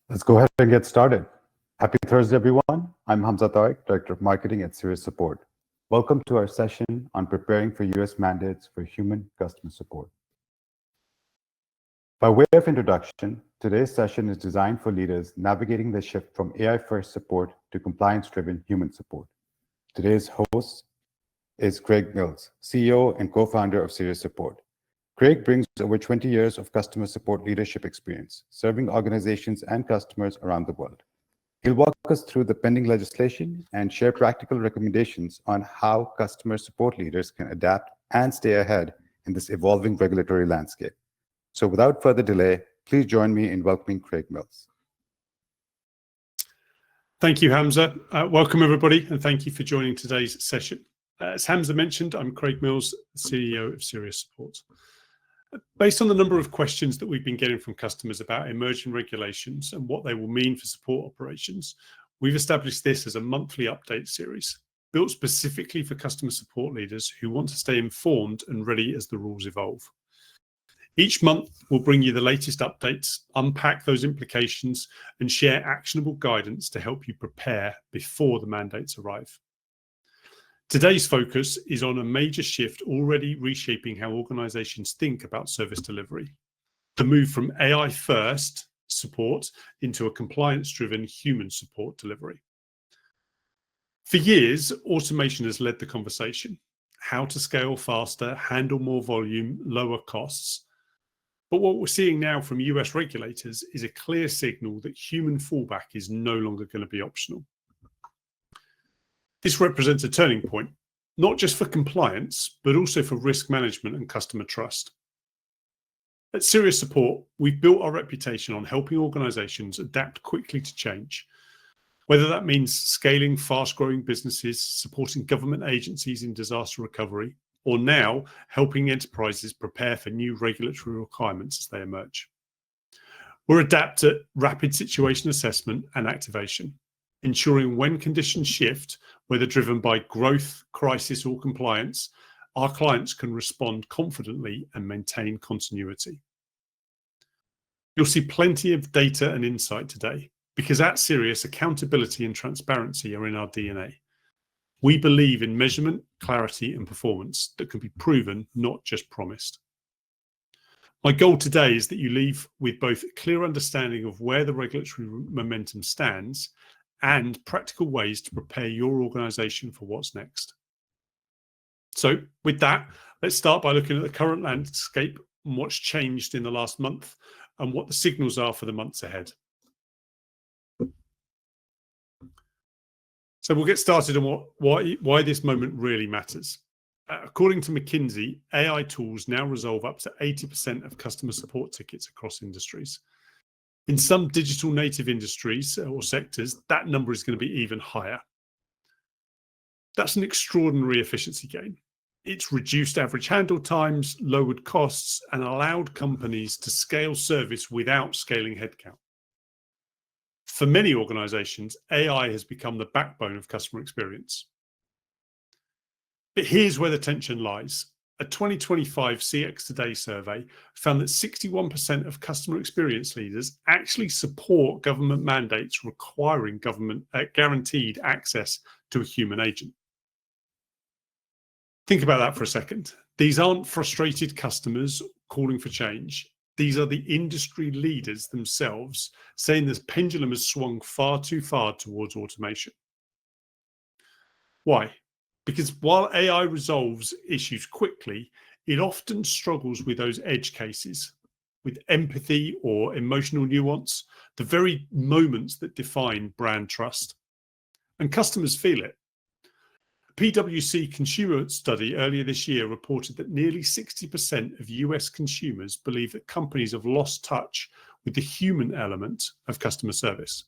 Let's go ahead and get started. Happy Thursday, everyone. I'm Hamza Tariq, Director of Marketing at Sirius Support. Welcome to our session on preparing for US mandates for human customer support. By way of introduction, today's session is designed for leaders navigating the shift from AI-first support to compliance-driven human support. Today's host is Craig Mills, CEO and co-founder of Sirius Support. Craig brings over 20 years of customer support leadership experience, serving organizations and customers around the world. He'll walk us through the pending legislation and share practical recommendations on how customer support leaders can adapt and stay ahead in this evolving regulatory landscape. So without further delay, please join me in welcoming Craig Mills. Thank you, Hamza. Welcome, everybody, and thank you for joining today's session. As Hamza mentioned, I'm Craig Mills, CEO of Sirius Support. Based on the number of questions that we've been getting from customers about emerging regulations and what they will mean for support operations, we've established this as a monthly update series, built specifically for customer support leaders who want to stay informed and ready as the rules evolve. Each month, we'll bring you the latest updates, unpack those implications, and share actionable guidance to help you prepare before the mandates arrive. Today's focus is on a major shift already reshaping how organizations think about service delivery, the move from AI-first support into a compliance-driven human support delivery. For years, automation has led the conversation, how to scale faster, handle more volume, lower costs. But what we're seeing now from US regulators is a clear signal that human fallback is no longer going to be optional. This represents a turning point, not just for compliance, but also for risk management and customer trust. At Sirius Support, we've built our reputation on helping organizations adapt quickly to change, whether that means scaling fast-growing businesses, supporting government agencies in disaster recovery, or now helping enterprises prepare for new regulatory requirements as they emerge. We're adept at rapid situation assessment and activation, ensuring when conditions shift, whether driven by growth, crisis, or compliance, our clients can respond confidently and maintain continuity. You'll see plenty of data and insight today, because at Sirius, accountability and transparency are in our DNA. We believe in measurement, clarity, and performance that can be proven, not just promised. My goal today is that you leave with both a clear understanding of where the regulatory momentum stands and practical ways to prepare your organization for what's next. So with that, let's start by looking at the current landscape and what's changed in the last month and what the signals are for the months ahead. So we'll get started on why this moment really matters. According to McKinsey, AI tools now resolve up to 80% of customer support tickets across industries. In some digital native industries or sectors, that number is going to be even higher. That's an extraordinary efficiency gain. It's reduced average handle times, lowered costs, and allowed companies to scale service without scaling headcount. For many organizations, AI has become the backbone of customer experience. But here's where the tension lies. A 2025 CX Today survey found that 61% of customer experience leaders actually support government mandates requiring government guaranteed access to a human agent. Think about that for a second. These aren't frustrated customers calling for change. These are the industry leaders themselves saying this pendulum has swung far too far towards automation. Why? Because while AI resolves issues quickly, it often struggles with those edge cases, with empathy or emotional nuance, the very moments that define brand trust. And customers feel it. A PwC consumer study earlier this year reported that nearly 60% of US consumers believe that companies have lost touch with the human element of customer service.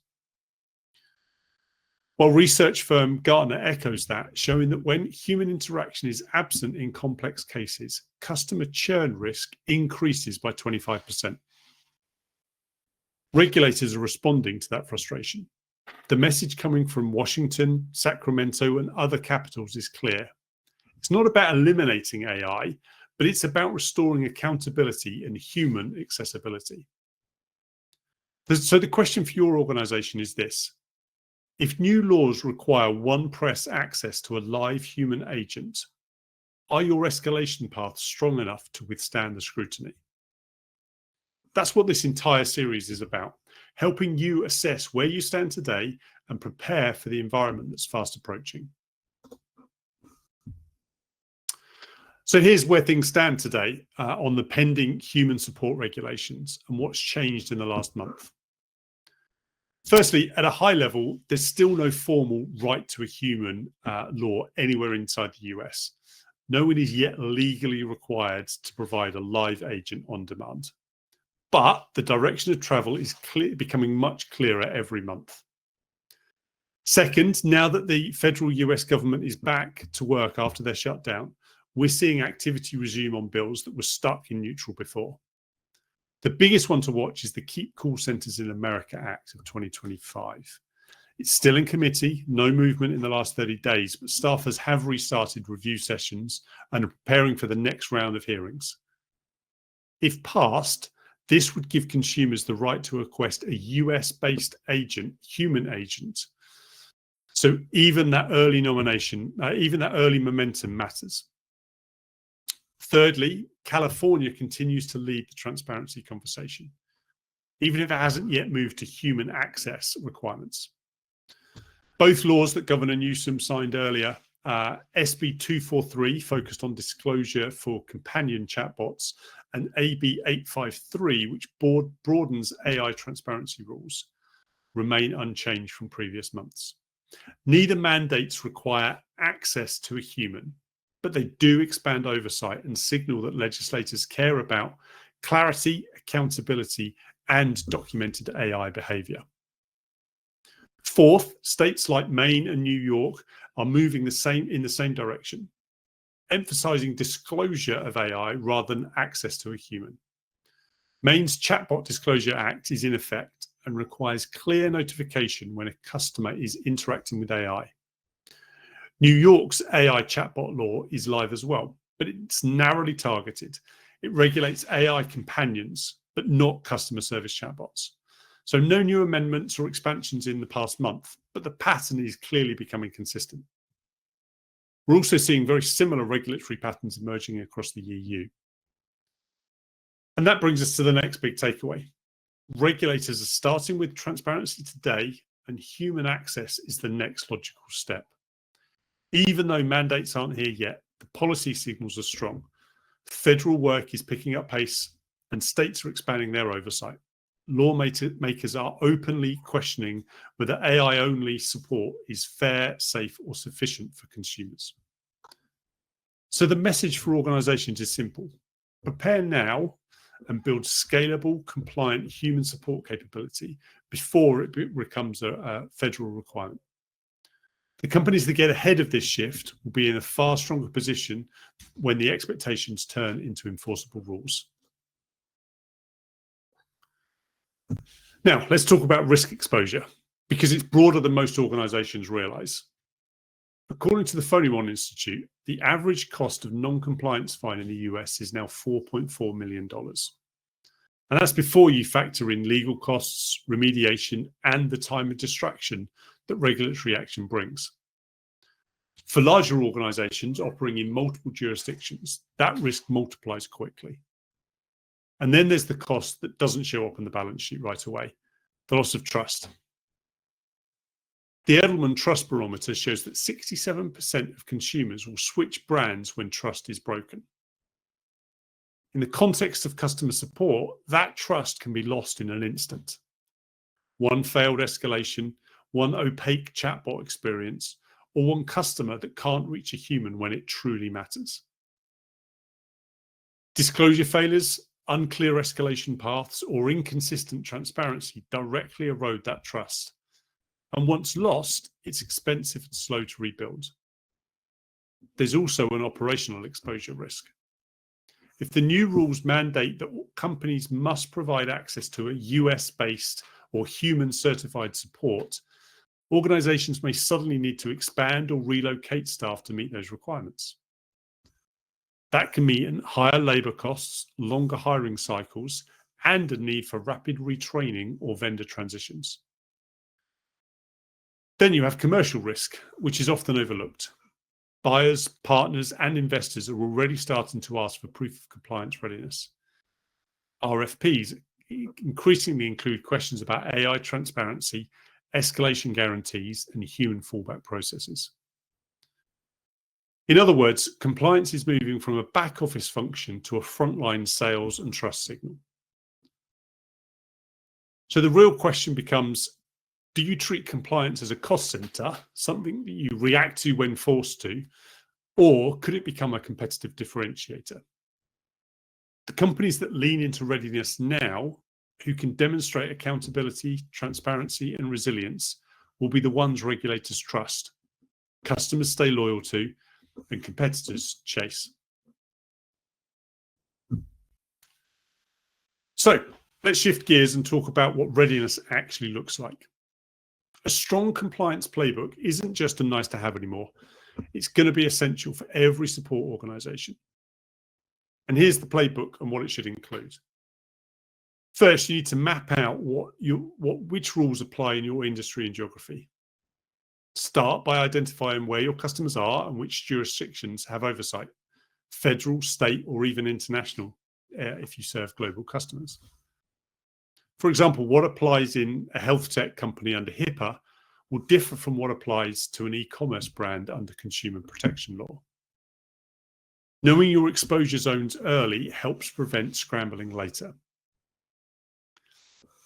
While research firm Gartner echoes that, showing that when human interaction is absent in complex cases, customer churn risk increases by 25%. Regulators are responding to that frustration. The message coming from Washington, Sacramento, and other capitals is clear. It's not about eliminating AI, but it's about restoring accountability and human accessibility. So the question for your organization is this: if new laws require one press access to a live human agent, are your escalation paths strong enough to withstand the scrutiny? That's what this entire series is about, helping you assess where you stand today and prepare for the environment that's fast approaching. So here's where things stand today on the pending human support regulations and what's changed in the last month. Firstly, at a high level, there's still no formal right to a human law anywhere inside the US. No one is yet legally required to provide a live agent on demand. But the direction of travel is becoming much clearer every month. Second, now that the federal US government is back to work after their shutdown, we're seeing activity resume on bills that were stuck in neutral before. The biggest one to watch is the Keep Call Centers in America Act of 2025. It's still in committee, no movement in the last 30 days, but staffers have restarted review sessions and are preparing for the next round of hearings. If passed, this would give consumers the right to request a US-based agent, human agent. So even that early nomination, even that early momentum matters. Thirdly, California continues to lead the transparency conversation, even if it hasn't yet moved to human access requirements. Both laws that Governor Newsom signed earlier, SB 243 focused on disclosure for companion chatbots, and AB 853, which broadens AI transparency rules, remain unchanged from previous months. Neither mandates require access to a human, but they do expand oversight and signal that legislators care about clarity, accountability, and documented AI behavior. Fourth, states like Maine and New York are moving in the same direction, emphasizing disclosure of AI rather than access to a human. Maine's Chatbot Disclosure Act is in effect and requires clear notification when a customer is interacting with AI. New York's AI chatbot law is live as well, but it's narrowly targeted. It regulates AI companions, but not customer service chatbots. So no new amendments or expansions in the past month, but the pattern is clearly becoming consistent. We're also seeing very similar regulatory patterns emerging across the EU. And that brings us to the next big takeaway. Regulators are starting with transparency today, and human access is the next logical step. Even though mandates aren't here yet, the policy signals are strong. Federal work is picking up pace, and states are expanding their oversight. Lawmakers are openly questioning whether AI-only support is fair, safe, or sufficient for consumers. So the message for organizations is simple. Prepare now and build scalable, compliant human support capability before it becomes a federal requirement. The companies that get ahead of this shift will be in a far stronger position when the expectations turn into enforceable rules. Now, let's talk about risk exposure, because it's broader than most organizations realize. According to the Phonymon Institute, the average cost of non-compliance fine in the US is now $4.4 million. And that's before you factor in legal costs, remediation, and the time of distraction that regulatory action brings. For larger organizations operating in multiple jurisdictions, that risk multiplies quickly. And then there's the cost that doesn't show up on the balance sheet right away, the loss of trust. The Edelman Trust Barometer shows that 67% of consumers will switch brands when trust is broken. In the context of customer support, that trust can be lost in an instant. One failed escalation, one opaque chatbot experience, or one customer that can't reach a human when it truly matters. Disclosure failures, unclear escalation paths, or inconsistent transparency directly erode that trust. And once lost, it's expensive and slow to rebuild. There's also an operational exposure risk. If the new rules mandate that companies must provide access to a US-based or human-certified support, organizations may suddenly need to expand or relocate staff to meet those requirements. That can mean higher labor costs, longer hiring cycles, and a need for rapid retraining or vendor transitions. Then you have commercial risk, which is often overlooked. Buyers, partners, and investors are already starting to ask for proof of compliance readiness. RFPs increasingly include questions about AI transparency, escalation guarantees, and human fallback processes. In other words, compliance is moving from a back office function to a frontline sales and trust signal. So the real question becomes, do you treat compliance as a cost center, something that you react to when forced to, or could it become a competitive differentiator? The companies that lean into readiness now, who can demonstrate accountability, transparency, and resilience, will be the ones regulators trust, customers stay loyal to, and competitors chase. So let's shift gears and talk about what readiness actually looks like. A strong compliance playbook isn't just a nice to have anymore. It's going to be essential for every support organization. And here's the playbook and what it should include. First, you need to map out which rules apply in your industry and geography. Start by identifying where your customers are and which jurisdictions have oversight, federal, state, or even international, if you serve global customers. For example, what applies in a health tech company under HIPAA will differ from what applies to an e-commerce brand under consumer protection law. Knowing your exposure zones early helps prevent scrambling later.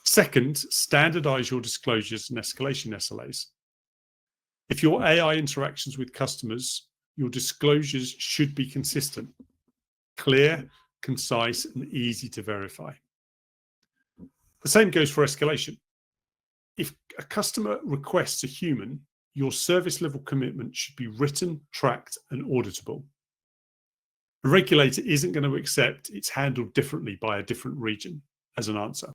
Second, standardize your disclosures and escalation SLAs. If your AI interactions with customers, your disclosures should be consistent, clear, concise, and easy to verify. The same goes for escalation. If a customer requests a human, your service level commitment should be written, tracked, and auditable. A regulator isn't going to accept it's handled differently by a different region as an answer.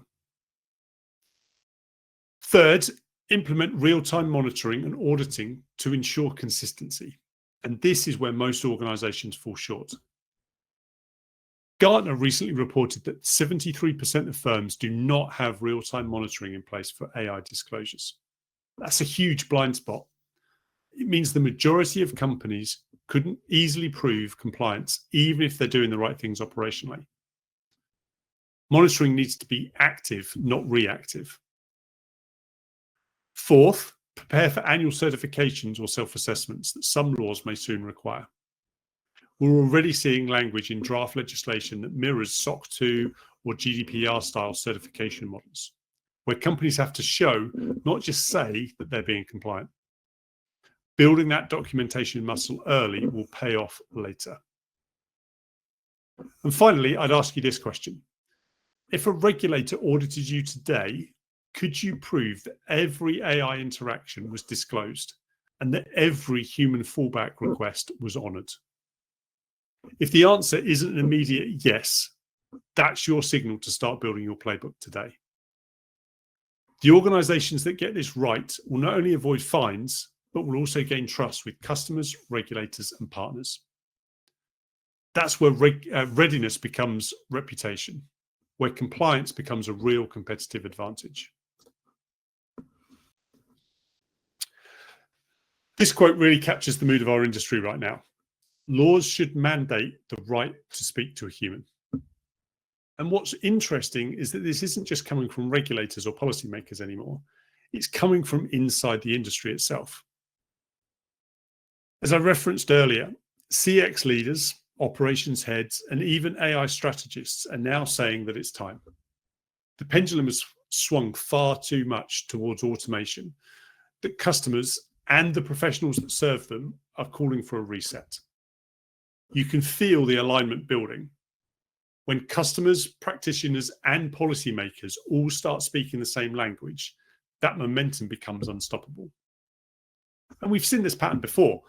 Third, implement real-time monitoring and auditing to ensure consistency. And this is where most organizations fall short. Gartner recently reported that 73% of firms do not have real-time monitoring in place for AI disclosures. That's a huge blind spot. It means the majority of companies couldn't easily prove compliance, even if they're doing the right things operationally. Monitoring needs to be active, not reactive. Fourth, prepare for annual certifications or self-assessments that some laws may soon require. We're already seeing language in draft legislation that mirrors SOC 2 or GDPR-style certification models, where companies have to show, not just say, that they're being compliant. Building that documentation muscle early will pay off later. And finally, I'd ask you this question. If a regulator audited you today, could you prove that every AI interaction was disclosed and that every human fallback request was honored? If the answer isn't an immediate yes, that's your signal to start building your playbook today. The organizations that get this right will not only avoid fines, but will also gain trust with customers, regulators, and partners. That's where readiness becomes reputation, where compliance becomes a real competitive advantage. This quote really captures the mood of our industry right now. Laws should mandate the right to speak to a human. And what's interesting is that this isn't just coming from regulators or policymakers anymore. It's coming from inside the industry itself. As I referenced earlier, CX leaders, operations heads, and even AI strategists are now saying that it's time. The pendulum has swung far too much towards automation, that customers and the professionals that serve them are calling for a reset. You can feel the alignment building. When customers, practitioners, and policymakers all start speaking the same language, that momentum becomes unstoppable. And we've seen this pattern before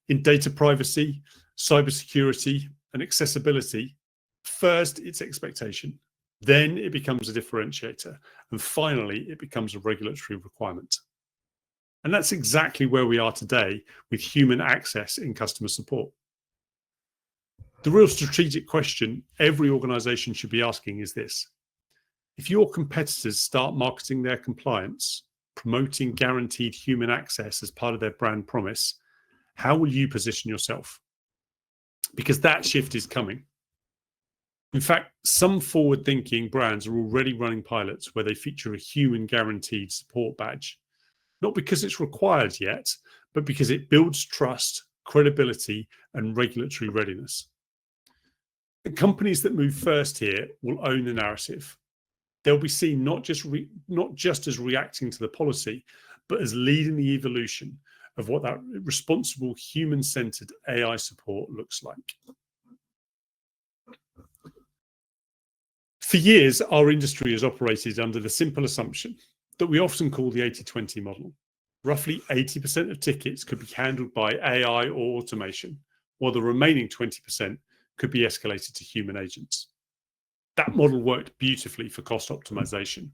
in data privacy, cybersecurity, and accessibility. First, it's expectation. Then it becomes a differentiator. And finally, it becomes a regulatory requirement. And that's exactly where we are today with human access in customer support. The real strategic question every organization should be asking is this: If your competitors start marketing their compliance, promoting guaranteed human access as part of their brand promise, how will you position yourself? Because that shift is coming. In fact, some forward-thinking brands are already running pilots where they feature a human guaranteed support badge, not because it's required yet, but because it builds trust, credibility, and regulatory readiness. The companies that move first here will own the narrative. They'll be seen not just as reacting to the policy, but as leading the evolution of what that responsible, human-centered AI support looks like. For years, our industry has operated under the simple assumption that we often call the 80-20 model. Roughly 80% of tickets could be handled by AI or automation, while the remaining 20% could be escalated to human agents. That model worked beautifully for cost optimization.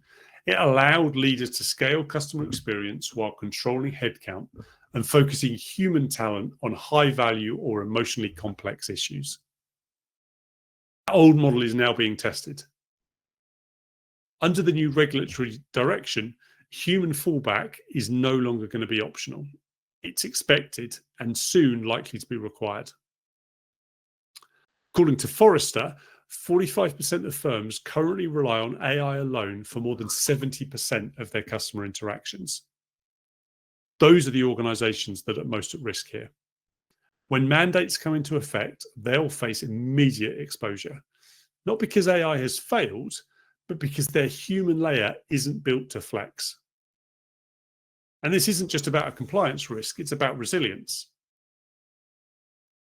It allowed leaders to scale customer experience while controlling headcount and focusing human talent on high-value or emotionally complex issues. That old model is now being tested. Under the new regulatory direction, human fallback is no longer going to be optional. It's expected and soon likely to be required. According to Forrester, 45% of firms currently rely on AI alone for more than 70% of their customer interactions. Those are the organizations that are most at risk here. When mandates come into effect, they'll face immediate exposure, not because AI has failed, but because their human layer isn't built to flex. And this isn't just about a compliance risk, it's about resilience.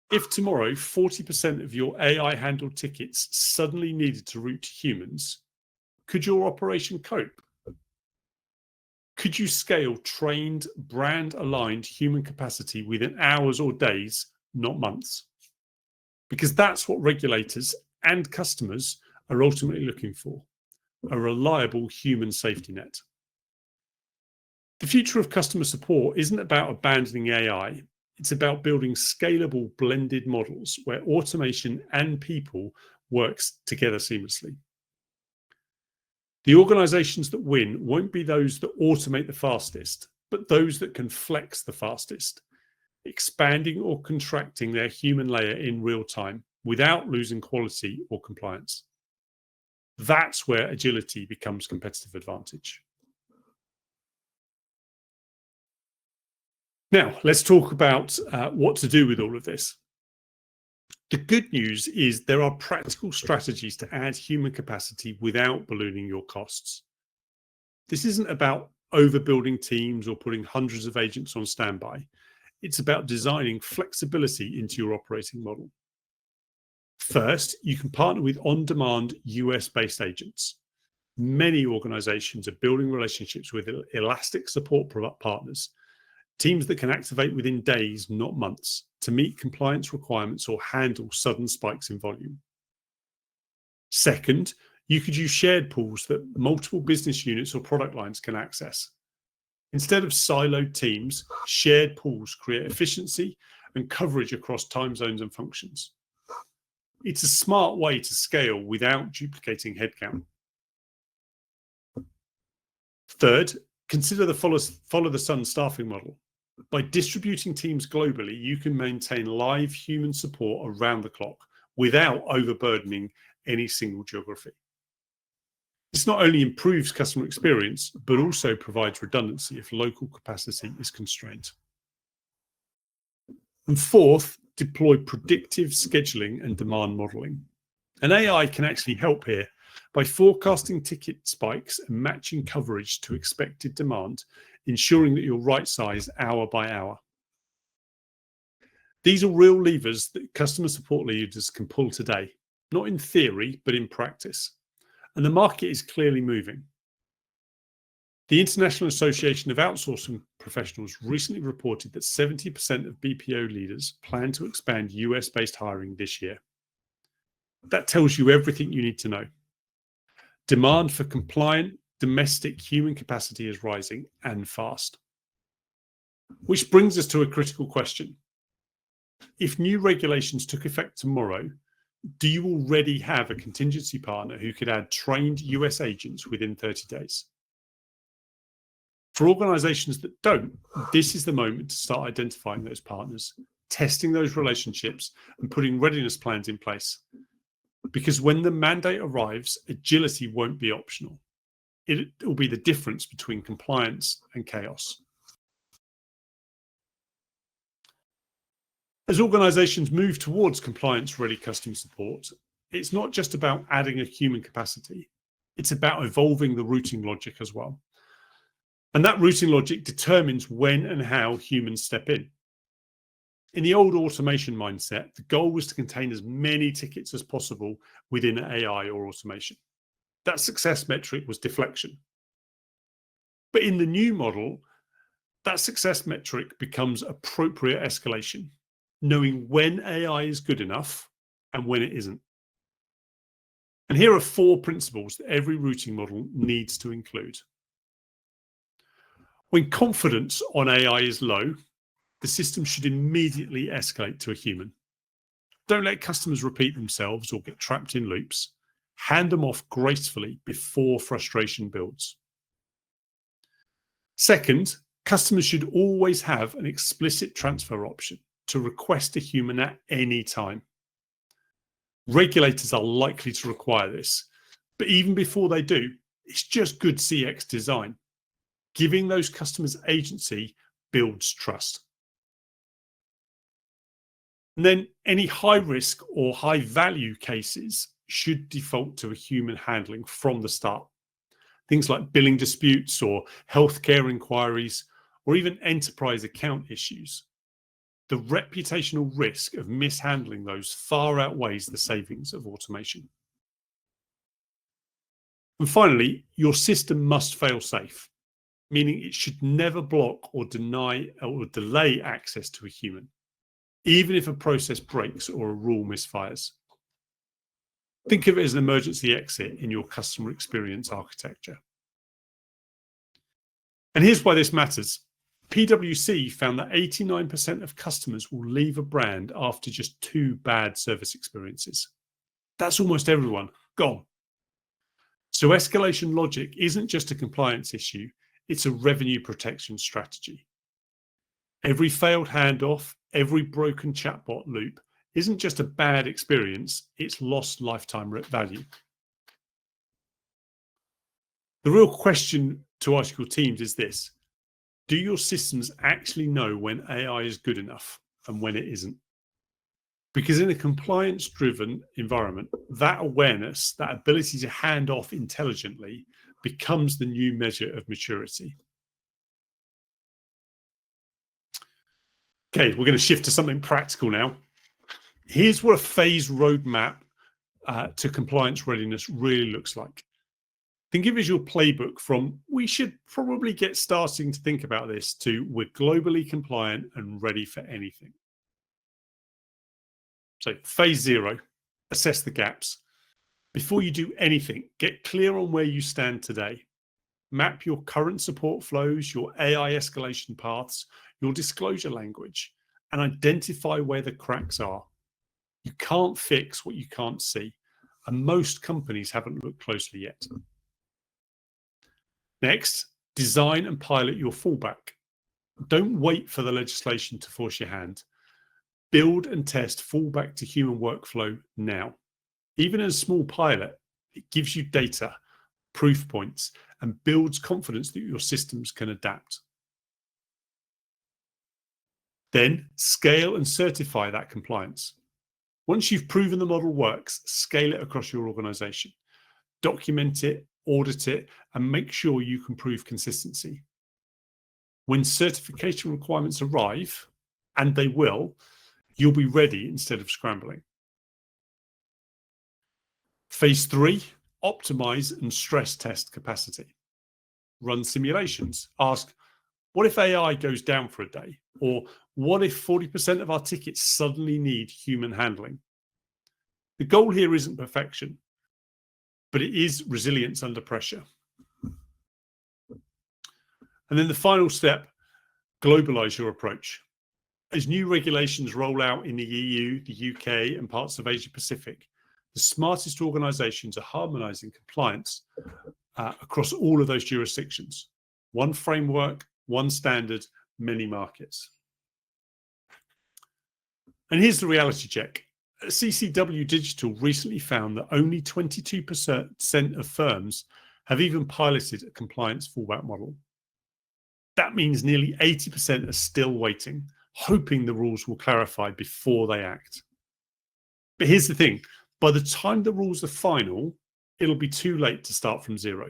If tomorrow 40% of your AI-handled tickets suddenly needed to route to humans, could your operation cope? Could you scale trained, brand-aligned human capacity within hours or days, not months? Because that's what regulators and customers are ultimately looking for, a reliable human safety net. The future of customer support isn't about abandoning AI. It's about building scalable blended models where automation and people work together seamlessly. The organizations that win won't be those that automate the fastest, but those that can flex the fastest, expanding or contracting their human layer in real time without losing quality or compliance. That's where agility becomes competitive advantage. Now, let's talk about what to do with all of this. The good news is there are practical strategies to add human capacity without ballooning your costs. This isn't about overbuilding teams or putting hundreds of agents on standby. It's about designing flexibility into your operating model. First, you can partner with on-demand US-based agents. Many organizations are building relationships with elastic support partners, teams that can activate within days, not months, to meet compliance requirements or handle sudden spikes in volume. Second, you could use shared pools that multiple business units or product lines can access. Instead of siloed teams, shared pools create efficiency and coverage across time zones and functions. It's a smart way to scale without duplicating headcount. Third, consider the follow the sun staffing model. By distributing teams globally, you can maintain live human support around the clock without overburdening any single geography. This not only improves customer experience, but also provides redundancy if local capacity is constrained. And fourth, deploy predictive scheduling and demand modeling. And AI can actually help here by forecasting ticket spikes and matching coverage to expected demand, ensuring that you're right size hour by hour. These are real levers that customer support leaders can pull today, not in theory, but in practice. And the market is clearly moving. The International Association of Outsourcing Professionals recently reported that 70% of BPO leaders plan to expand US-based hiring this year. That tells you everything you need to know. Demand for compliant, domestic human capacity is rising and fast. Which brings us to a critical question. If new regulations took effect tomorrow, Do you already have a contingency partner who could add trained US agents within 30 days? For organizations that don't, this is the moment to start identifying those partners, testing those relationships, and putting readiness plans in place. Because when the mandate arrives, agility won't be optional. It will be the difference between compliance and chaos. As organizations move towards compliance-ready customer support, it's not just about adding a human capacity. It's about evolving the routing logic as well. And that routing logic determines when and how humans step in. In the old automation mindset, the goal was to contain as many tickets as possible within AI or automation. That success metric was deflection. But in the new model, that success metric becomes appropriate escalation, knowing when AI is good enough and when it isn't. And here are 4 principles that every routing model needs to include. When confidence on AI is low, the system should immediately escalate to a human. Don't let customers repeat themselves or get trapped in loops. Hand them off gracefully before frustration builds. Second, customers should always have an explicit transfer option to request a human at any time. Regulators are likely to require this, but even before they do, it's just good CX design. Giving those customers agency builds trust. And then any high risk or high value cases should default to a human handling from the start. Things like billing disputes or healthcare inquiries, or even enterprise account issues. The reputational risk of mishandling those far outweighs the savings of automation. And finally, your system must fail safe, meaning it should never block or deny or delay access to a human, even if a process breaks or a rule misfires. Think of it as an emergency exit in your customer experience architecture. And here's why this matters. PwC found that 89% of customers will leave a brand after just 2 bad service experiences. That's almost everyone gone. So escalation logic isn't just a compliance issue, it's a revenue protection strategy. Every failed handoff, every broken chatbot loop isn't just a bad experience, it's lost lifetime value. The real question to ask your teams is this: do your systems actually know when AI is good enough and when it isn't? Because in a compliance-driven environment, that awareness, that ability to hand off intelligently becomes the new measure of maturity. Okay, we're going to shift to something practical now. Here's what a phased roadmap to compliance readiness really looks like. Think of it as your playbook from we should probably get starting to think about this to we're globally compliant and ready for anything. So phase 0, assess the gaps. Before you do anything, get clear on where you stand today. Map your current support flows, your AI escalation paths, your disclosure language, and identify where the cracks are. You can't fix what you can't see, and most companies haven't looked closely yet. Next, design and pilot your fallback. Don't wait for the legislation to force your hand. Build and test fallback to human workflow now. Even in a small pilot, it gives you data, proof points, and builds confidence that your systems can adapt. Then scale and certify that compliance. Once you've proven the model works, scale it across your organization. Document it, audit it, and make sure you can prove consistency. When certification requirements arrive, and they will, you'll be ready instead of scrambling. Phase 3, optimize and stress test capacity. Run simulations. Ask, what if AI goes down for a day? Or what if 40% of our tickets suddenly need human handling? The goal here isn't perfection, but it is resilience under pressure. And then the final step, globalize your approach. As new regulations roll out in the EU, the UK, and parts of Asia Pacific, the smartest organizations are harmonizing compliance across all of those jurisdictions. One framework, one standard, many markets. And here's the reality check. CCW Digital recently found that only 22% of firms have even piloted a compliance fallback model. That means nearly 80% are still waiting, hoping the rules will clarify before they act. But here's the thing, by the time the rules are final, it'll be too late to start from zero.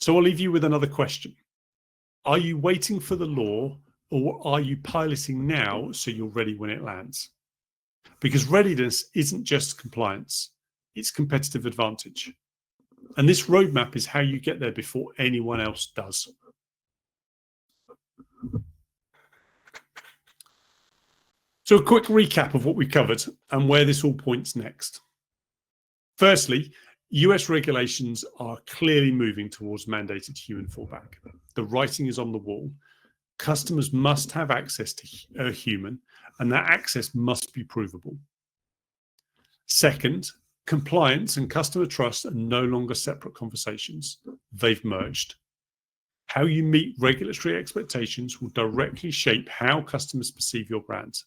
So I'll leave you with another question. Are you waiting for the law, or are you piloting now so you're ready when it lands? Because readiness isn't just compliance, it's competitive advantage. And this roadmap is how you get there before anyone else does. So a quick recap of what we covered and where this all points next. Firstly, US regulations are clearly moving towards mandated human fallback. The writing is on the wall. Customers must have access to a human, and that access must be provable. Second, compliance and customer trust are no longer separate conversations. They've merged. How you meet regulatory expectations will directly shape how customers perceive your brand.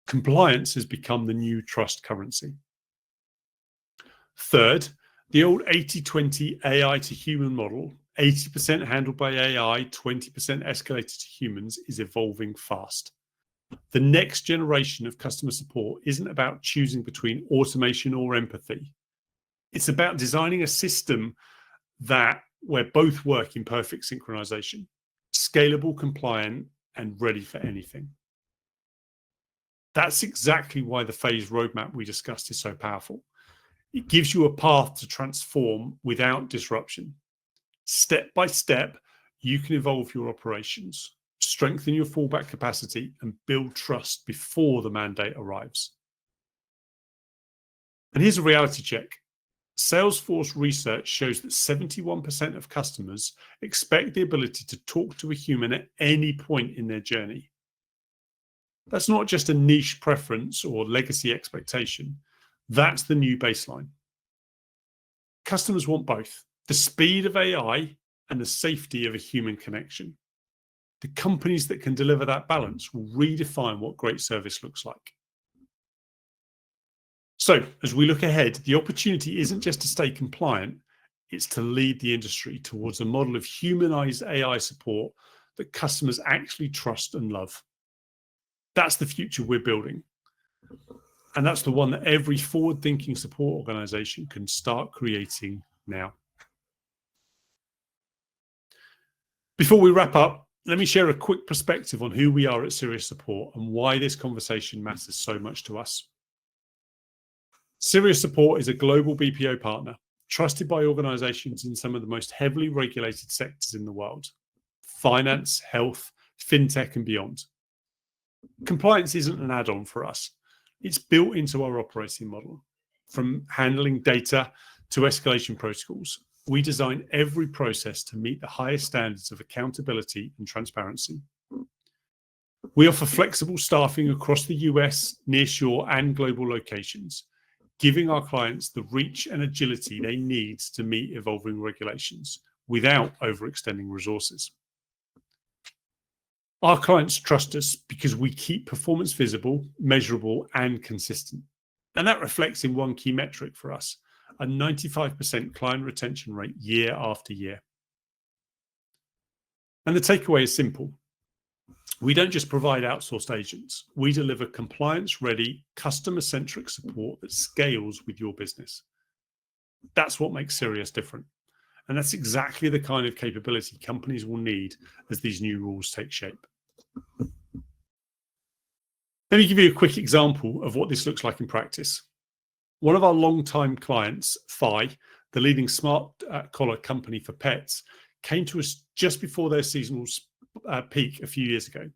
Compliance has become the new trust currency. Third, the old 80-20 AI to human model, 80% handled by AI, 20% escalated to humans, is evolving fast. The next generation of customer support isn't about choosing between automation or empathy. It's about designing a system where both work in perfect synchronization, scalable, compliant, and ready for anything. That's exactly why the phased roadmap we discussed is so powerful. It gives you a path to transform without disruption. Step by step, you can evolve your operations, strengthen your fallback capacity, and build trust before the mandate arrives. And here's a reality check. Salesforce research shows that 71% of customers expect the ability to talk to a human at any point in their journey. That's not just a niche preference or legacy expectation. That's the new baseline. Customers want both, the speed of AI and the safety of a human connection. The companies that can deliver that balance will redefine what great service looks like. So, as we look ahead, the opportunity isn't just to stay compliant, it's to lead the industry towards a model of humanized AI support that customers actually trust and love. That's the future we're building. And that's the one that every forward-thinking support organization can start creating now. Before we wrap up, let me share a quick perspective on who we are at Sirius Support and why this conversation matters so much to us. Sirius Support is a global BPO partner, trusted by organizations in some of the most heavily regulated sectors in the world: finance, health, fintech, and beyond. Compliance isn't an add-on for us. It's built into our operating model. From handling data to escalation protocols, we design every process to meet the highest standards of accountability and transparency. We offer flexible staffing across the US, nearshore, and global locations, giving our clients the reach and agility they need to meet evolving regulations without overextending resources. Our clients trust us because we keep performance visible, measurable, and consistent. And that reflects in one key metric for us: a 95% client retention rate year after year. And the takeaway is simple. We don't just provide outsourced agents. We deliver compliance-ready, customer-centric support that scales with your business. That's what makes Sirius different. And that's exactly the kind of capability companies will need as these new rules take shape. Let me give you a quick example of what this looks like in practice. One of our long-time clients, Phi, the leading smart collar company for pets, came to us just before their seasonal peak a few years ago.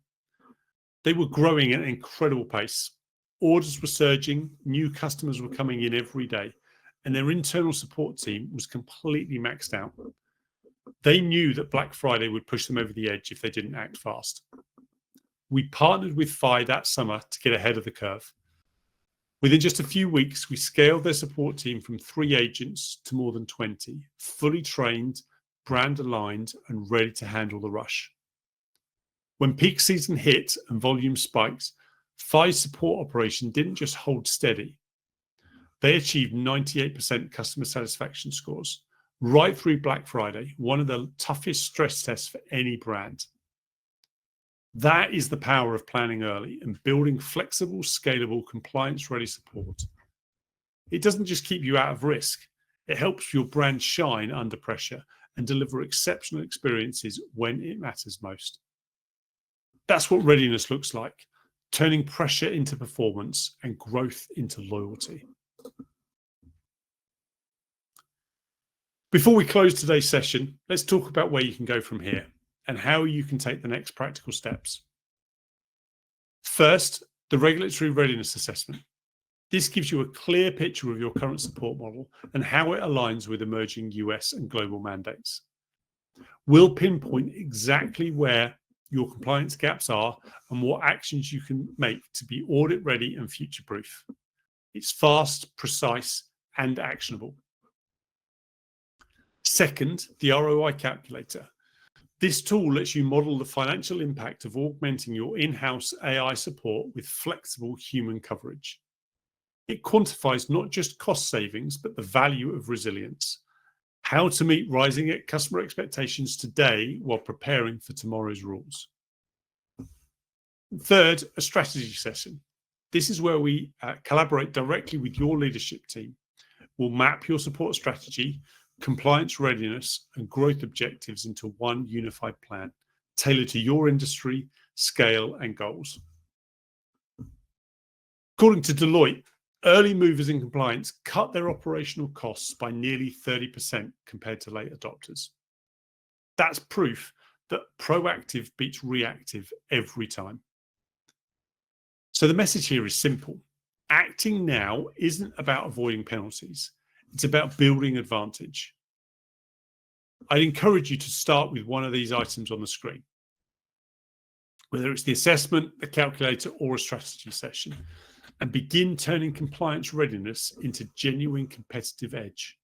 They were growing at an incredible pace. Orders were surging, new customers were coming in every day, and their internal support team was completely maxed out. They knew that Black Friday would push them over the edge if they didn't act fast. We partnered with FI that summer to get ahead of the curve. Within just a few weeks, we scaled their support team from 3 agents to more than 20, fully trained, brand aligned, and ready to handle the rush. When peak season hit and volume spiked, FI's support operation didn't just hold steady. They achieved 98% customer satisfaction scores, right through Black Friday, one of the toughest stress tests for any brand. That is the power of planning early and building flexible, scalable, compliance-ready support. It doesn't just keep you out of risk. It helps your brand shine under pressure and deliver exceptional experiences when it matters most. That's what readiness looks like, turning pressure into performance and growth into loyalty. Before we close today's session, let's talk about where you can go from here and how you can take the next practical steps. First, the regulatory readiness assessment. This gives you a clear picture of your current support model and how it aligns with emerging US and global mandates. We'll pinpoint exactly where your compliance gaps are and what actions you can make to be audit ready and future-proof. It's fast, precise, and actionable. Second, the ROI calculator. This tool lets you model the financial impact of augmenting your in-house AI support with flexible human coverage. It quantifies not just cost savings, but the value of resilience. How to meet rising customer expectations today while preparing for tomorrow's rules. Third, a strategy session. This is where we collaborate directly with your leadership team. We'll map your support strategy, compliance readiness, and growth objectives into one unified plan, tailored to your industry, scale, and goals. According to Deloitte, early movers in compliance cut their operational costs by nearly 30% compared to late adopters. That's proof that proactive beats reactive every time. So the message here is simple. Acting now isn't about avoiding penalties. It's about building advantage. I'd encourage you to start with one of these items on the screen, whether it's the assessment, the calculator, or a strategy session, and begin turning compliance readiness into genuine competitive edge.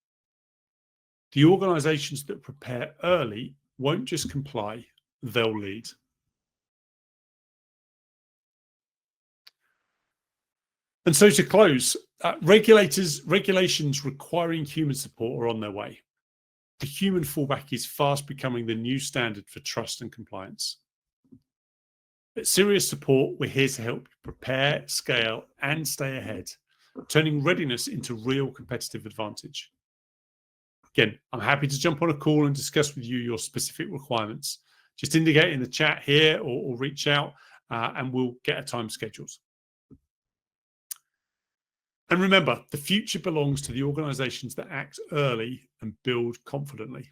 The organizations that prepare early won't just comply, they'll lead. And so to close, regulations requiring human support are on their way. The human fallback is fast becoming the new standard for trust and compliance. At Sirius Support, we're here to help you prepare, scale, and stay ahead, turning readiness into real competitive advantage. Again, I'm happy to jump on a call and discuss with you your specific requirements. Just indicate in the chat here or reach out and we'll get a time scheduled. And remember, the future belongs to the organizations that act early and build confidently.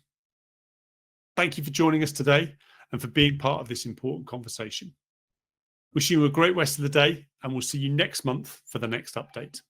Thank you for joining us today and for being part of this important conversation. Wishing you a great rest of the day, and we'll see you next month for the next update.